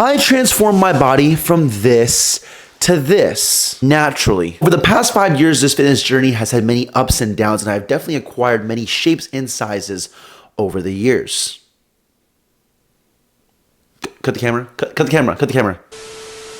I transformed my body from this to this naturally. Over the past 5 years, this fitness journey has had many ups and downs, and I've definitely acquired many shapes and sizes over the years. Cut the camera, cut the camera, cut the camera.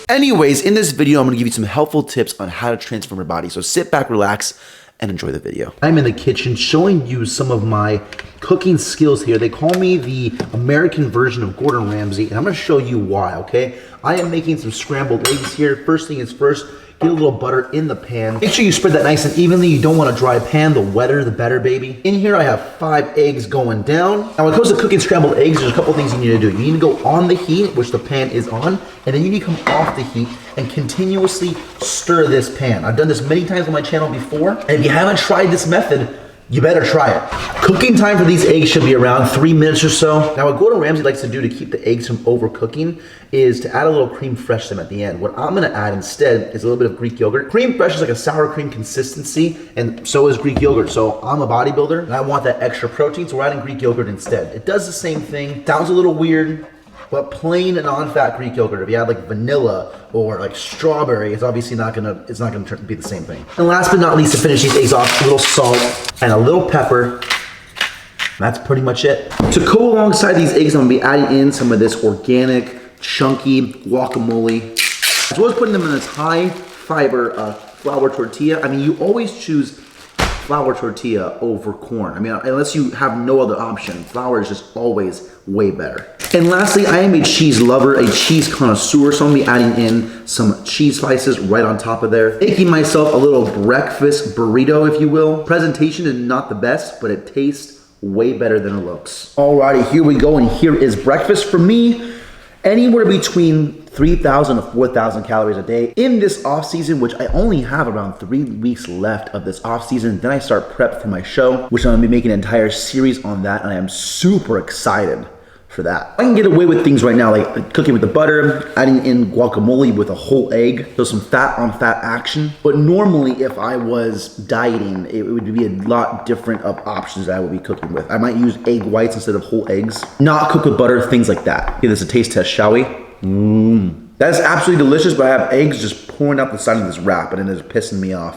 Anyways, in this video, I'm gonna give you some helpful tips on how to transform your body. So sit back, relax, and enjoy the video. I'm in the kitchen showing you some of my cooking skills here. They call me the American version of Gordon Ramsay, and I'm gonna show you why, okay? I am making some scrambled eggs here. First thing is first, get a little butter in the pan. Make sure you spread that nice and evenly. You don't want a dry pan. The wetter, the better, baby. In here, I have 5 eggs going down. Now, when it comes to cooking scrambled eggs, there's a couple things you need to do. You need to go on the heat, which the pan is on, and then you need to come off the heat and continuously stir this pan. I've done this many times on my channel before, and if you haven't tried this method, you better try it. Cooking time for these eggs should be around 3 minutes or so. Now, what Gordon Ramsay likes to do to keep the eggs from overcooking is to add a little creme fraiche to them at the end. What I'm gonna add instead is a little bit of Greek yogurt. Creme fraiche is like a sour cream consistency, and so is Greek yogurt. So I'm a bodybuilder, and I want that extra protein, so we're adding Greek yogurt instead. It does the same thing. Sounds a little weird, but plain non-fat Greek yogurt, if you add like vanilla or like strawberry, it's obviously not gonna be the same thing. And last but not least, to finish these eggs off, a little salt and a little pepper. That's pretty much it. To go alongside these eggs, I'm gonna be adding in some of this organic, chunky guacamole, as well as putting them in this high fiber flour tortilla. I mean, you always choose flour tortilla over corn. I mean, unless you have no other option, flour is just always way better. And lastly, I am a cheese lover, a cheese connoisseur, so I'm gonna be adding in some cheese slices right on top of there. Making myself a little breakfast burrito, if you will. Presentation is not the best, but it tastes way better than it looks. Alrighty, here we go, and here is breakfast for me. Anywhere between 3,000 to 4,000 calories a day in this off season, which I only have around 3 weeks left of this off season. Then I start prep for my show, which I'm gonna be making an entire series on that, and I am super excited for that. I can get away with things right now, like cooking with the butter, adding in guacamole with a whole egg, so some fat on fat action. But normally, if I was dieting, it would be a lot different of options that I would be cooking with. I might use egg whites instead of whole eggs, not cook with butter, things like that. Give this a taste test, shall we? That is absolutely delicious, but I have eggs just pouring out the side of this wrap, and it is pissing me off.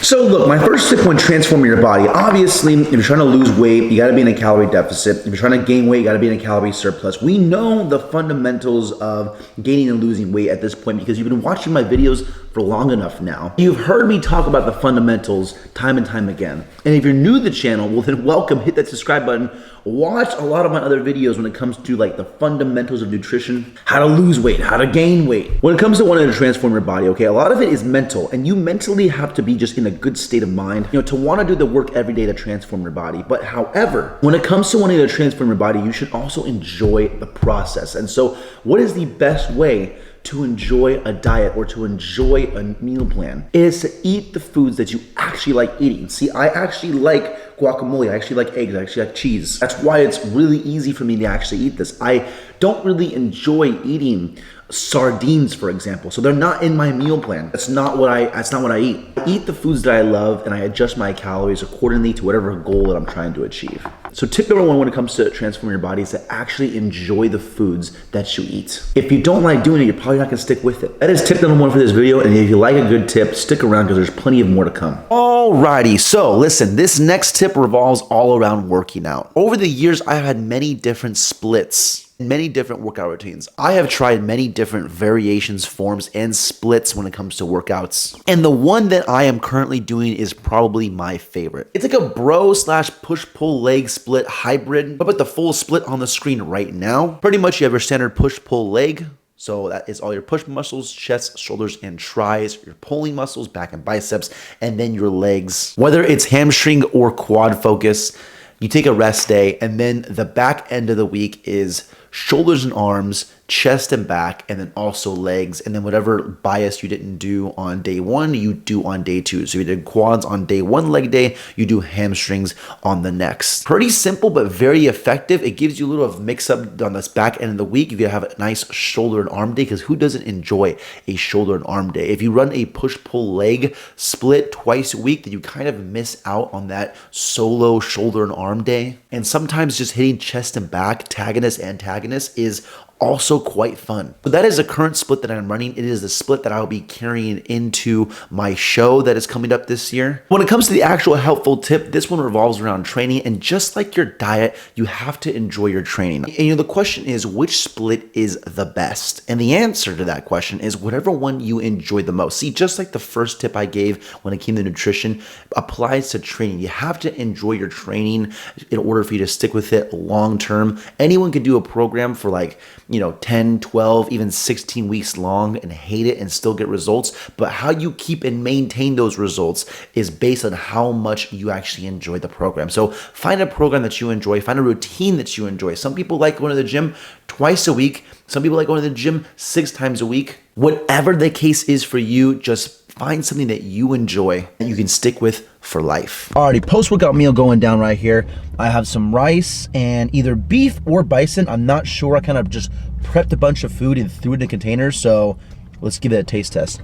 So look, my first tip when transforming your body, obviously, if you're trying to lose weight, you gotta be in a calorie deficit. If you're trying to gain weight, you gotta be in a calorie surplus. We know the fundamentals of gaining and losing weight at this point because you've been watching my videos for long enough now. You've heard me talk about the fundamentals time and time again. And if you're new to the channel, well then welcome, hit that subscribe button. Watch a lot of my other videos when it comes to like the fundamentals of nutrition, how to lose weight, how to gain weight. When it comes to wanting to transform your body, okay, a lot of it is mental, and you mentally have to be just in a good state of mind, to want to do the work every day to transform your body. But however, when it comes to wanting to transform your body, you should also enjoy the process. And so what is the best way to enjoy a diet or to enjoy a meal plan is to eat the foods that you actually like eating. See, I actually like guacamole, I actually like eggs, I actually like cheese. That's why it's really easy for me to actually eat this. I don't really enjoy eating sardines, for example, so they're not in my meal plan. That's not what I eat. I eat the foods that I love, and I adjust my calories accordingly to whatever goal that I'm trying to achieve. So tip number 1 when it comes to transforming your body is to actually enjoy the foods that you eat. If you don't like doing it, you're probably not gonna stick with it. That is tip number 1 for this video, and if you like a good tip, stick around because there's plenty of more to come. Alrighty, so listen, this next tip revolves all around working out. Over the years, I've had many different splits, many different workout routines. I have tried many different variations, forms, and splits when it comes to workouts. And the one that I am currently doing is probably my favorite. It's like a bro / push-pull leg split hybrid. I'll put the full split on the screen right now. Pretty much you have your standard push-pull leg. So that is all your push muscles, chest, shoulders, and tries, your pulling muscles, back and biceps, and then your legs. Whether it's hamstring or quad focus, you take a rest day, and then the back end of the week is shoulders and arms, chest and back, and then also legs. And then whatever bias you didn't do on day 1, you do on day 2. So you did quads on day 1 leg day, you do hamstrings on the next. Pretty simple, but very effective. It gives you a little of mix up on this back end of the week if you have a nice shoulder and arm day, because who doesn't enjoy a shoulder and arm day? If you run a push-pull leg split twice a week, then you kind of miss out on that solo shoulder and arm day. And sometimes just hitting chest and back, antagonist is also quite fun. But that is the current split that I'm running. It is the split that I'll be carrying into my show that is coming up this year. When it comes to the actual helpful tip, this one revolves around training, and just like your diet, you have to enjoy your training. And the question is, which split is the best? And the answer to that question is whatever one you enjoy the most. See, just like the first tip I gave when it came to nutrition applies to training. You have to enjoy your training in order for you to stick with it long term. Anyone can do a program for like, 10, 12, even 16 weeks long and hate it and still get results. But how you keep and maintain those results is based on how much you actually enjoy the program. So find a program that you enjoy, find a routine that you enjoy. Some people like going to the gym twice a week. Some people like going to the gym 6 times a week. Whatever the case is for you, just find something that you enjoy and you can stick with for life. Alrighty, post-workout meal going down right here. I have some rice and either beef or bison. I'm not sure. I kind of just prepped a bunch of food and threw it in containers. So let's give it a taste test.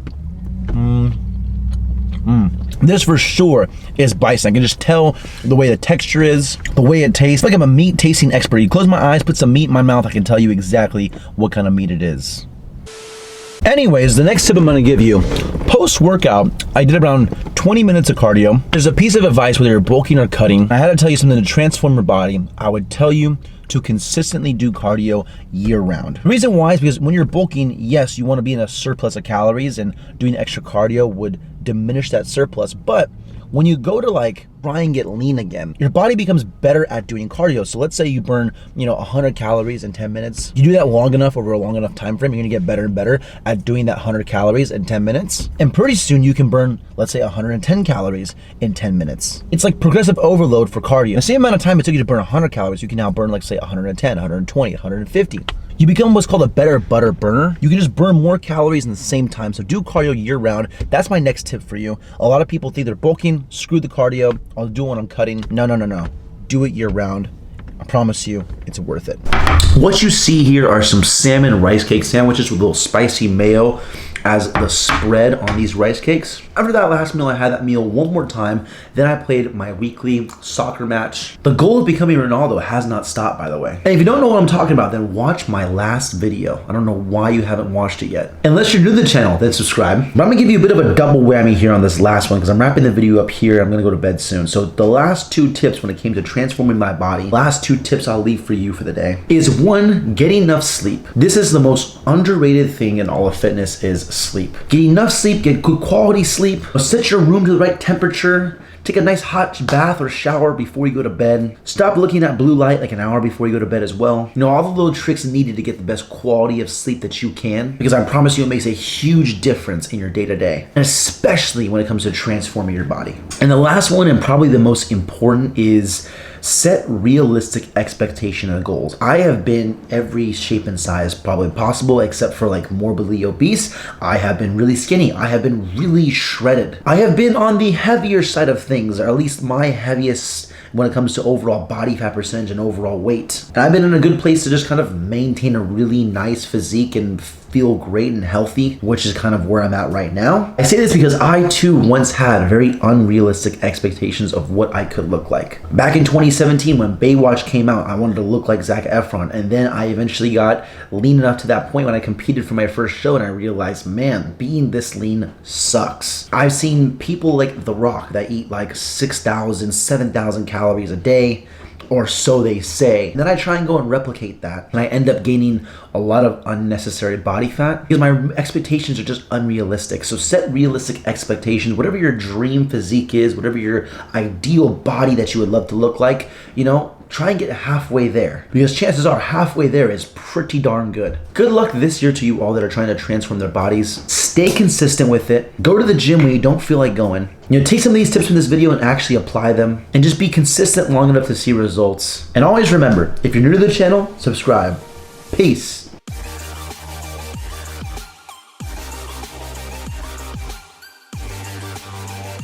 This for sure is bison. I can just tell the way the texture is, the way it tastes. Like I'm a meat tasting expert. You close my eyes, put some meat in my mouth, I can tell you exactly what kind of meat it is. Anyways, the next tip I'm gonna give you, post-workout, I did around 20 minutes of cardio. There's a piece of advice whether you're bulking or cutting. I had to tell you something to transform your body. I would tell you to consistently do cardio year round. The reason why is because when you're bulking, yes, you wanna be in a surplus of calories, and doing extra cardio would diminish that surplus, but when you go to like try and get lean again, your body becomes better at doing cardio. So let's say you burn, 100 calories in 10 minutes. You do that long enough over a long enough time frame, you're gonna get better and better at doing that 100 calories in 10 minutes. And pretty soon you can burn, let's say 110 calories in 10 minutes. It's like progressive overload for cardio. The same amount of time it took you to burn 100 calories, you can now burn like say 110, 120, 150. You become what's called a better butter burner. You can just burn more calories in the same time. So do cardio year round. That's my next tip for you. A lot of people think they're bulking, screw the cardio, I'll do it when I'm cutting. No. Do it year round. I promise you, it's worth it. What you see here are some salmon rice cake sandwiches with a little spicy mayo as the spread on these rice cakes. After that last meal, I had that meal one more time. Then I played my weekly soccer match. The goal of becoming Ronaldo has not stopped, by the way. And if you don't know what I'm talking about, then watch my last video. I don't know why you haven't watched it yet. Unless you're new to the channel, then subscribe. But I'm gonna give you a bit of a double whammy here on this last one because I'm wrapping the video up here. I'm gonna go to bed soon. So the last 2 tips when it came to transforming my body, last 2 tips I'll leave for you for the day, is 1, get enough sleep. This is the most underrated thing in all of fitness is sleep. Get enough sleep, get good quality sleep. Set your room to the right temperature. Take a nice hot bath or shower before you go to bed. Stop looking at blue light like an hour before you go to bed as well. All the little tricks needed to get the best quality of sleep that you can, because I promise you it makes a huge difference in your day-to-day, and especially when it comes to transforming your body. And the last one, and probably the most important, is set realistic expectation and goals. I have been every shape and size probably possible except for like morbidly obese. I have been really skinny. I have been really shredded. I have been on the heavier side of things, or at least my heaviest when it comes to overall body fat percentage and overall weight. And I've been in a good place to just kind of maintain a really nice physique and feel great and healthy, which is kind of where I'm at right now. I say this because I too once had very unrealistic expectations of what I could look like. Back in 2017 when Baywatch came out, I wanted to look like Zac Efron, and then I eventually got lean enough to that point when I competed for my first show and I realized, man, being this lean sucks. I've seen people like The Rock that eat like 6,000, 7,000 calories a day, or so they say. And then I try and go and replicate that, and I end up gaining a lot of unnecessary body fat because my expectations are just unrealistic. So set realistic expectations. Whatever your dream physique is, whatever your ideal body that you would love to look like, try and get halfway there, because chances are halfway there is pretty darn good. Good luck this year to you all that are trying to transform their bodies. Stay consistent with it. Go to the gym when you don't feel like going. Take some of these tips from this video and actually apply them, and just be consistent long enough to see results. And always remember, if you're new to the channel, subscribe. Peace.